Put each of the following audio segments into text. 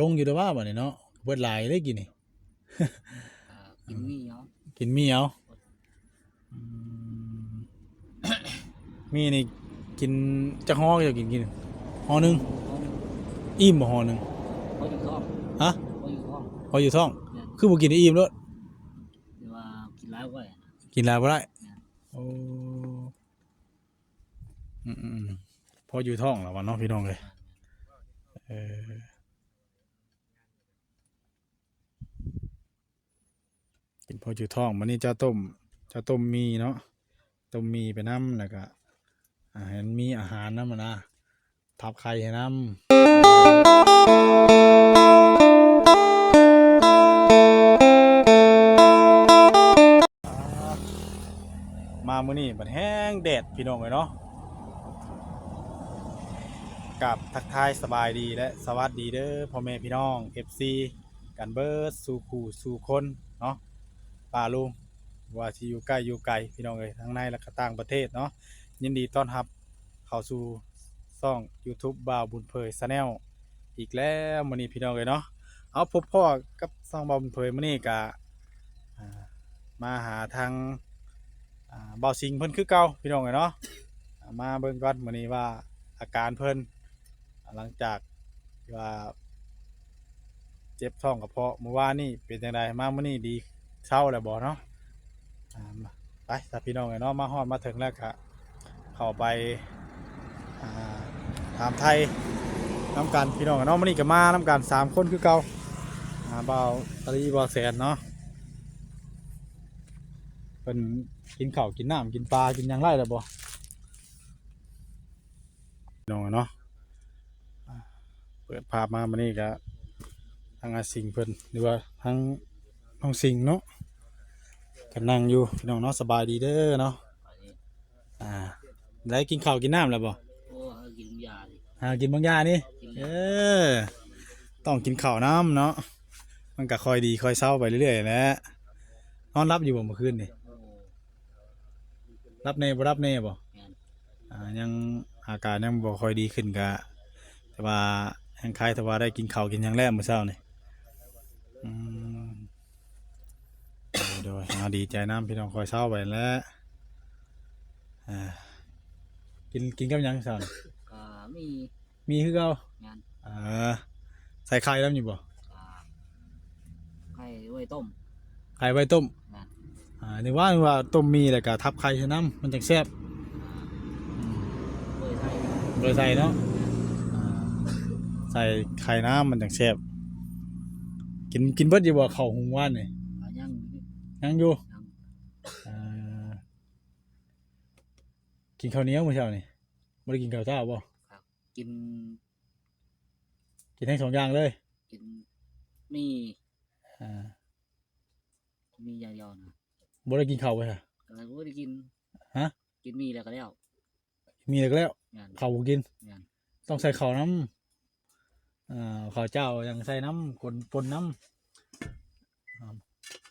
ลงอยู่แต่ว่าบัดนี้เนาะเบิดหลายได้กินนี่ กินมีเนาะ กินมีเอาอืมมีนี่กินจักฮ้อก็จะกินฮ้อหนึงอิ่มบ่ฮ้อหนึงพออยู่ท้องฮะพออยู่ท้องพออยู่ท้องคือบ่กินให้อิ่มโลดหรือว่ากินหลายไว้นะ กินหลายบ่ได้ แม่น โอ้อืมพออยู่ท้องแล้ววะเนาะพี่น้องเลยเออกินพออยู่ท้องมื้อนี้จะต้มมีเนาะต้มมีไปน้ำแล้วก็เห็นมีอาหารน้ำมันนะทับไข่ให้น้ำมามื้อนี้มันแห้งแดดพี่น้องเลยเนาะกับทักทายสบายดีและสวัสดีเด้อพ่อแม่พี่น้อง FC กันเบิร์ดสู่คู่สู่คนเนาะป่าลุงว่าที่อยู่ใกล้อยู่ไกลพี่น้องเลยทั้งในและก็ต่างประเทศเนาะยินดีต้อนรับเข้าสู่ช่อง YouTube บ่าวบุญเผยชาแนลอีกแล้วมื้อนี้พี่น้องเลยเนาะเอาพบพ่อกับช่องบ่าวบุญเผยมื้อนี้ก็มาหาทางบ่าวสิงห์เพิ่นคือเก่าพี่น้องเลยเนาะมาเบิ่งก่อนมื้อนี้ว่าอาการเพิ่นหลังจากว่าเจ็บท้องกระเพาะเมื่อวานนี่เป็นจังไดมามื้อนี้ดีเศร้าแล้วบ่เนาะไปถ้าพี่น้องเนาะมาฮอดมาถึงแล้วก็เข้าไปถามไทยน้ำกันพี่น้องเนาะมื้อนี้ก็มาน้ำกัน3คนคือเก่าบ่าวตะลีบ่าวแสนเนาะเพิ่นกินข้าวกินน้ำกินปลากินหยังไรแล้วบ่พี่น้องเนาะเปิดภาพมามื้อนี้ก็ทางอาสิงเพิ่นหรือว่าทางน้องสิงเนาะก็นั่งอยู่พี่น้องเนาะสบายดีเด้อเนาะได้กินข้าวกินน้ำแล้วบ่โอ้กินยาดิกินบางยานี่ต้องกินข้าวน้ำเนาะมันก็ค่อยดีค่อยเศร้าไปเรื่อยๆแหละนอนรับอยู่บ่เมื่อคืนนี่รับแน่บ่รับแน่บ่ยังอาการยังบ่ค่อยดีขึ้นก็แต่ว่าแห้งคล้ายแต่ว่าได้กินข้าวกินหยังแล้วมื้อเช้านี่โดยดีใจน้ำพี่น้องคอยเศร้าไปแล้วกินกับยังสั่นมีคือเก่างานใส่ไข่แล้วอยู่บ่ไข่ไว้ต้มไข่ไว้ต้มนี่ว่าต้มมีแล้วก็ทับไข่ใส่น้ำมันจังแซ่บโดยใส่เนาะใส่ไข่น้ำมันจังแซ่บกินเบิดอยู่บ่ข้าวหุงว่านนี่ยังอยู่กินข้าวเหนียวมื้อเช้านี่บ่ได้กินข้าวเช้าบ่กินทั้งสองอย่างเลยกินมีอย่างเดียวนะบ่ได้กินข้าวไปฮะอะไรบ่ได้กินฮะกินมีแล้วก็แล้วข้าวบ่กินต้องใส่ข้าวน้ำข้าวเจ้ายังใส่น้ำปนน้ำ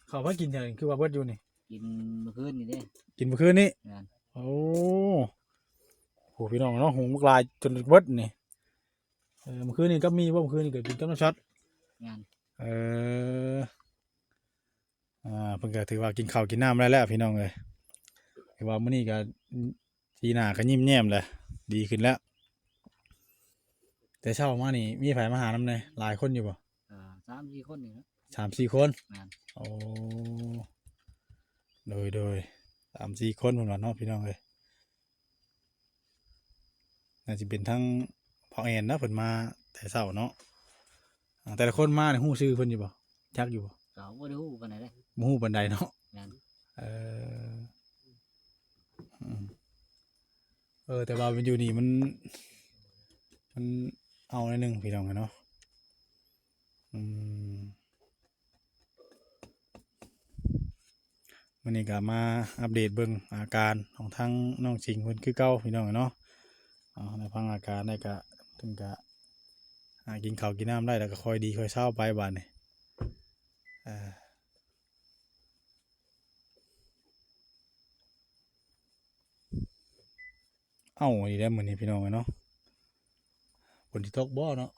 ข้าวพากินอย่างคือว่าเบิดอยู่นี่กินเมื่อคืนนี่เด้กินเมื่อคืนนี้โอ้โหพี่น้องเนาะหุงมุกลายจนเบิดนี่เมื่อคืนนี้ก็มีว่าเมื่อคืนนี้ก็กินกับน้ำช็อตเพิ่งก็ถือว่ากินข้าวกินน้ำได้แล้วพี่น้องเลยถือว่ามื้อนี้ก็ทีหน้าก็ยิ้มแย้มเลยดีขึ้นแล้วแต่เช้ามานี่มีไผมาหาน้ำเลยหลายคนอยู่ป่ะ3-4 คนนี่นะ3-4 คนโอ้โดย3-4 คนเหมือนกันเนาะพี่น้องเลยน่าจะเป็นทั้งพ่อแอนนะเพิ่นมาแต่เช้าเนาะแต่ละคนมาเนี่ยฮู้ชื่อเพิ่นอยู่ป่ะจักอยู่ป่ะบ่ได้ฮู้ปานใดเด้บ่ฮู้ปานใดเนาะแต่ว่ามันอยู่นี่มันเอาหนึ่งพี่น้องเนาะวันนี้ก็มาอัปเดตเบิ่งอาการของทั้งน้องสิงห์เพิ่นคือเก่าพี่น้องเนาะในพังอาการได้ก็ถึงก็กินข้าวกินน้ำได้แล้วก็ค่อยดีค่อยเศร้าไปบ้านนี่ดีแล้วมื้อนี้พี่น้องเนาะฝนที่ตกบ่เนาะ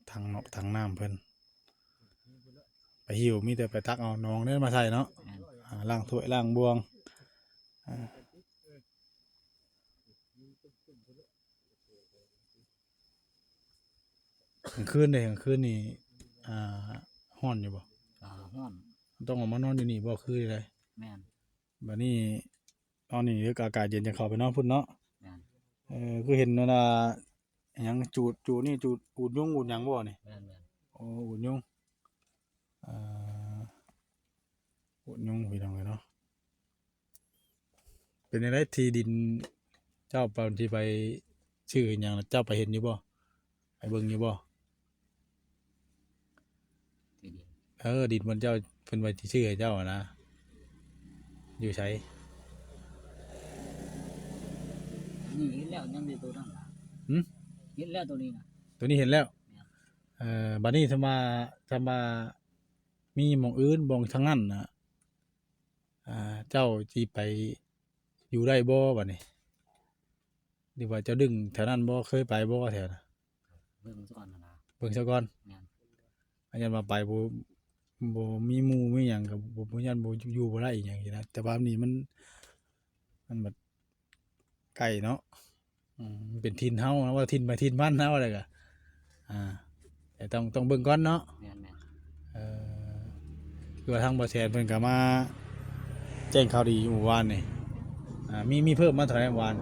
ทางเนาะทางน้ำเพิ่นไปหิวมีแต่ไปตักเอาน้องเนี่ยมาใส่เนาะ แม่น ล้างถ้วยล้างบวงกลางคืนเลยกลางคืนนี่อ่าฮ้อนอยู่บ่ ฮ้อน ต้องออกมานอนอยู่นี่บ่คืออะไร แม่น บัดนี้ตอนนี้อากาศเย็นจะเข้าไปนอนพุ่นเนาะ แม่น คือเห็นว่าหยังจูดนี่จูดอูดยุงอูดหยังบ่นี่ แม่น โอ้อูดยุงอ่าอูดยุงพี่น้องเอ้ยเนาะเป็นอะไรที่ดินเจ้าตอนที่ไปชื่อหยังเจ้าไปเห็นอยู่บ่ไปเบิ่งอยู่บ่ ที่ดิน ดินบนเจ้าเพิ่นไว้ที่ชื่อให้เจ้าอะนะอยู่ไส นี่เห็นแล้วยังได้ตัวนั้นล่ะ หึ เห็นแล้วตัวนี้น่ะ ตัวนี้เห็นแล้วบัดนี้ถ้ามามีหม้องอื่นบ่ทางนั้นน่ะเจ้าสิไปอยู่ได้บ่บัดนี้หรือว่าเจ้าดึงแถวนั้นบ่เคยไปบ่แถวน่ะ เบิ่งซะก่อนน่ะนะ เบิ่งซะก่อน แม่น อันยันมาไปบ่มีหมู่มีหยังก็บ่ยันบ่อยู่บ่ได้อีหยังซี่นะแต่ว่านี่มันแบบใกล้เนาะมันเป็นถิ่นเฮานะว่าถิ่นไปถิ่นมันเฮาอะไรก็แต่ต้องเบิ่งก่อนเนาะ แม่น คือว่าทางบ่แซนเพิ่นก็มาแจ้งข่าวดีอยู่เมื่อวานนี่มีเพิ่มมาเท่าไหร่เมื่อวาน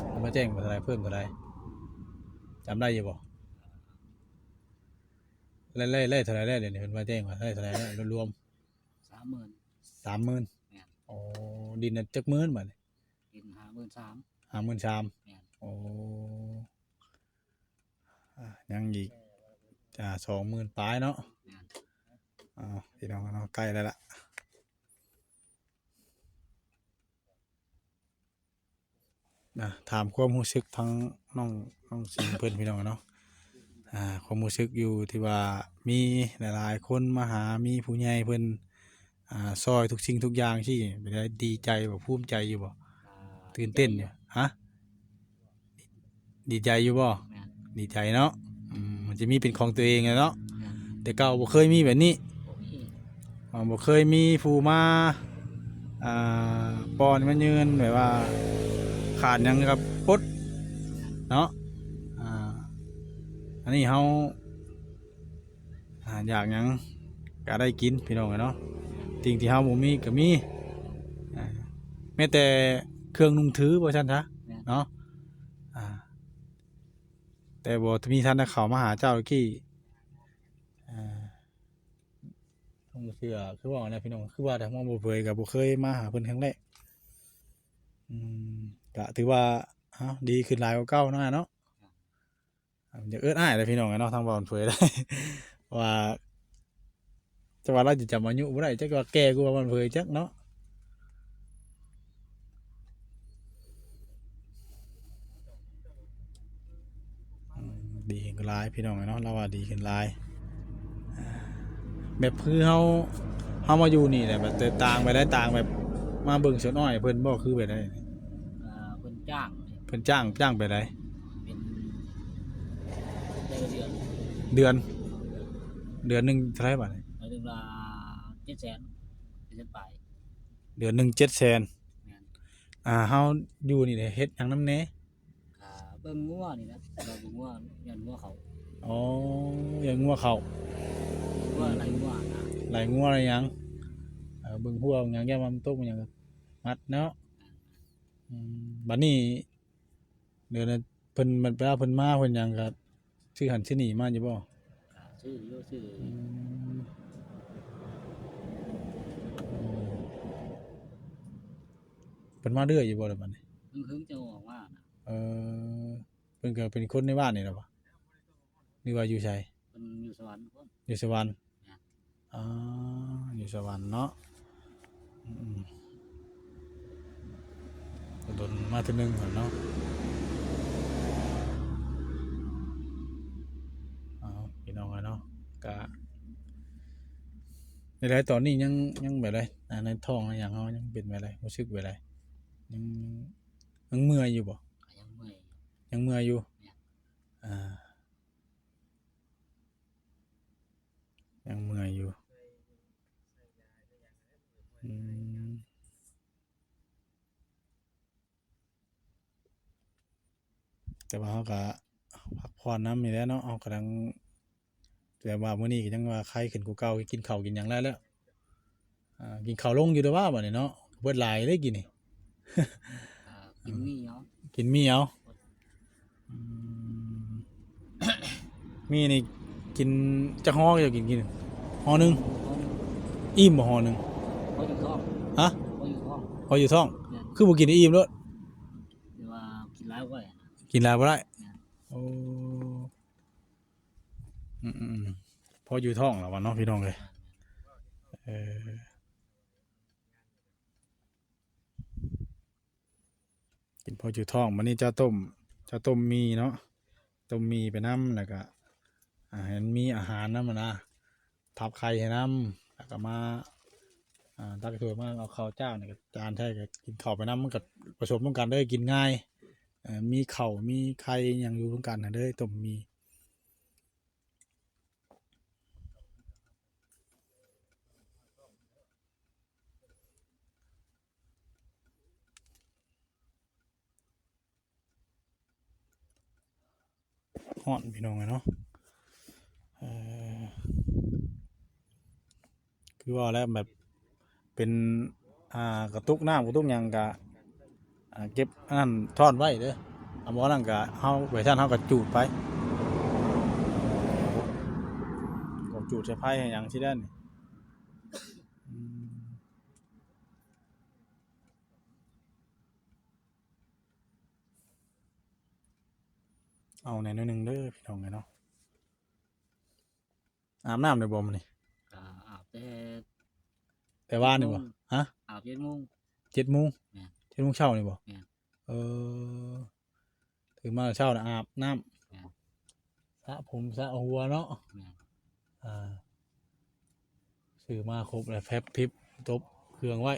เอามาแจ้งมาเท่าไหร่เพิ่มเท่าไหร่จำได้อยู่บ่ไล่เท่าไหร่แล้วเดี๋ยวนี้เพิ่นมาแจ้งว่าไล่เท่าไหร่แล้วรวม 30,000 30,000 แม่น โอ้ดินน่ะจักหมื่นบัดนี้ กิน53,000 53,000 แม่น โอ้ยังอีก20,000ปลายเนาะ แม่น พี่น้องเนาะใกล้แล้วล่ะถามความรู้สึกทั้งน้องสิงเพิ่นพี่น้องเนาะความรู้สึกอยู่ที่ว่ามีหลายๆคนมาหามีผู้ใหญ่เพิ่นซอยทุกสิ่งทุกอย่างที่เป็นได้ดีใจบ่ภูมิใจอยู่บ่ตื่นเต้นอยู่ฮะดีใจอยู่บ่ แม่น ดีใจเนาะมันจะมีเป็นของตัวเองเนาะ แม่น แต่เก่าบ่เคยมีแบบนี้ บ่มี บ่เคยมีผู้มาป้อนมายืนแบบว่าขาดหยังกับปดเนาะอันนี้เฮาอยากหยังก็ได้กินพี่น้องเนาะสิ่งที่เฮาบ่มีก็มีแม้แต่เครื่องนุ่งถือบ่ซั่นซะ แม่น เนาะแต่บ่มีท่านเข้ามาหาเจ้ากี้ต้องเชื่อคือว่านะพี่น้องคือว่าแต่ว่าบ่เคยก็บ่เคยมาหาเพิ่นครั้งแรกก็ถือว่าดีขึ้นหลายกว่าเก่าเนาะเนาะอย่าเอิ้นอ้ายเลยพี่น้องเนาะทางบ่อนเผยได้ ว่าจะว่าเราจะจำอายุบ่ได้จักว่าแก่กว่าบ่อนเผยจักเนาะดีขึ้นหลายพี่น้องเนาะเราว่าดีขึ้นหลายแบบคือเฮามาอยู่นี่แหละแบบแตกต่างไปได้ต่างแบบมาเบิ่งสวนอ้อยเพิ่นบ่คือไปได้ เพิ่นจ้าง เพิ่นจ้างไปได้ เป็นแต่ละเดือน เดือนหนึงเท่าไหร่บาท เดือนละ700,000เดือนไป เดือนหนึง700,000 แม่น เฮาอยู่นี่ได้เฮ็ดหยังนำแหน่ เบิ่งงัวนี่นะเราเบิ่งงัวยันงัวเขา อ๋ออย่างงัวเข้า งัวอะไรงัวนะ ไหลงัวอะไรหยังเบิ่งหัวหยังแย่มันตกมันหยังก็มัดเนาะบัดนี้เดี๋ยวนั้นเพิ่นมันเวลาเพิ่นมาเพิ่นหยังก็ชื่อหันชื่อนี่มาอยู่บ่ ชื่ออยู่ชื่อ เพิ่นมาเรื่อยอยู่บ่ล่ะบัดนี้ หึงจะออกมานะ เพิ่นก็เป็นคนในบ้านนี่ล่ะบ่หรือว่าอยู่ไส เพิ่นอยู่สวรรค์พุ่น อยู่สวรรค์อ๋ออยู่สวรรค์เนาะโดนมาเทื่อนึงก่อนเนาะพี่น้องเนาะก็ในหลายตอนนี้ยังแบบไรในท้องอย่างเฮายังเป็นแบบไรรู้สึกแบบไรยังเมื่อยอยู่บ่ ก็ยังเมื่อย ยังเมื่อยอยู่อ่ายังเมื่อยอยู่อืมแต่ว่าเขาก็พักผ่อนน้ำนี่แหล้วเนาะเอากำลังแต่ว่ามื้อนี้ก็ยังว่าไข้ขึ้นกว่าเก่ากินข้าวกินหยังแล้วกินข้าวลงอยู่เด้อว่าบัดนี้เนาะเบิดหลายเลยกินนี่ กินมีเนาะ กินมีเอาอืมมีนี่กินจักฮ้อก็จะกินฮ้อหนึงอิ่มบ่ฮ้อหนึง พออยู่ท้อง ฮะ พออยู่ท้อง พออยู่ท้อง เนี่ย คือบ่กินให้อิ่มโลด หรือว่ากินหลายไว้นะ กินหลายบ่ได้ เนี่ย โอ้พออยู่ท้องแล้ววะเนาะพี่น้องเอ้ยเออกินพออยู่ท้องมื้อนี้เจ้าต้มมีเนาะต้มมีไปนำแล้วก็เห็นมีอาหารนำนะทับไข่ให้นำแล้วก็มาตักถ้วยมาเอาข้าวเจ้านี่ก็จานใช่ก็กินข้าวไปนำมันก็ผสมร่วมกันเด้อกินง่ายมีข้าวมีไข่หยังอยู่ร่วมกันน่ะเด้อต้มมีฮ้อนพี่น้องเอ้ยเนาะเออคือว่าแล้วแบบเป็นกระตุกน้ำกระตุกหยังก็เก็บอันนั้นทอดไว้เด้อเอาบ่นั่นก็เฮาไว้ท่านเฮาก็จูดไปก็จูดใส่ไผให้หยังสิได้นี่อืมเอาแหน่หน่อยหนึงเด้อพี่น้องเอ้ยเนาะอาบน้ำได้บ่มื้อนี้ ก็อาบแต่ว่านี่บ่ฮะ อาบ7 โมง 7 โมง แม่น 7 โมงเช้านี่บ่ แม่น เออตื่นมาเช้าน่ะอาบน้ำ แม่น สระผมสระหัวเนาะ แม่น อ่าซื้อมาครบแล้วแฟบพริบตบเครื่องไว้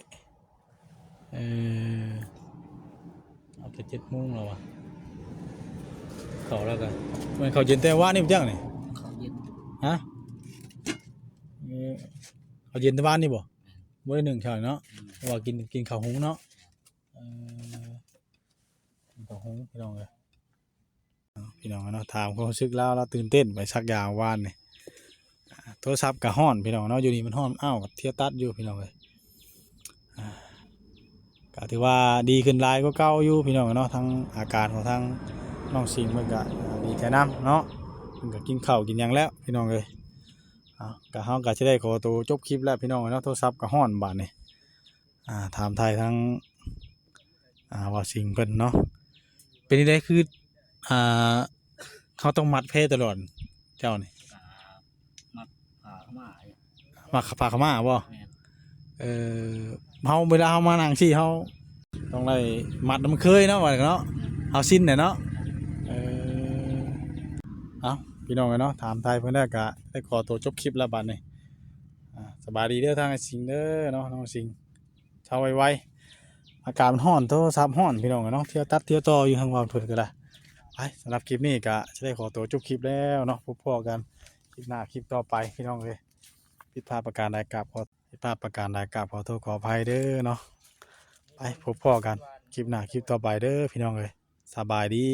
เออเอาแต่7 โมงแล้ววะเข้าแล้วกันมันเข้าเย็นแต่ว่านี่มันจังนี่ ข้าวเย็น ฮะเข้าเย็นแต่ว่านี่บ่บ่ได้นึ่งเช้าเนาะ เพราะว่ากินข้าวหุงเนาะเออกินข้าวหุงพี่น้องเลยพี่น้องเนาะถามความรู้สึกแล้วเราตื่นเต้นไปสักอย่างวานนี่โทรศัพท์กับฮ้อนพี่น้องเนาะอยู่นี่มันฮ้อนอ้าวกับเทียตัดอยู่พี่น้องเลยก็ถือว่าดีขึ้นหลายกว่าเก่าอยู่พี่น้องเนาะทั้งอาการของทั้งน้องสิงห์มันก็ดีใจนํเนาะมันก็กินข้าวกินหยังแล้วพี่น้องเลยก็เฮาก็สิได้ขอตัวจบคลิปแล้วพี่น้องเนาะโทรศัพท์ก็ฮ้อนบาดนี้ถามไทยทั้งว่าสิงห์เพิ่นเนาะเป็นจังไดคือเขาต้องมัดเพตลอดเจ้านี่ ก็มัดผ้าเข้ามาเนี่ย มาพาเขามาบ่ แม่น เออเฮาเวลาเฮามานั่งซี่เฮาต้องได้มัดมันเคยเนาะว่าเนาะเฮาสิ้นเนาะเออเอาพี่น้องเนาะถามไทยเพิ่นได้ก็ได้ขอตัวจบคลิปแล้วบัดนี้สบายดีเด้อทางไอ้สิงห์เด้อเนาะน้องสิงห์เช้าไวๆอากาศมันร้อนโทรศัพท์ร้อนพี่น้องเนาะเที่ยวตัดเที่ยวต่ออยู่ทางวางเพิ่นก็ได้ไปสำหรับคลิปนี้ก็จะได้ขอตัวจบคลิปแล้วเนาะพบกันคลิปหน้าคลิปต่อไปพี่น้องเอ้ยผิดพลาดประการใดกราบขอผิดพลาดประการใดกราบขอโทษขออภัยเด้อเนาะไปพบกันคลิปหน้าคลิปต่อไปเด้อพี่น้องเอ้ยสบายดี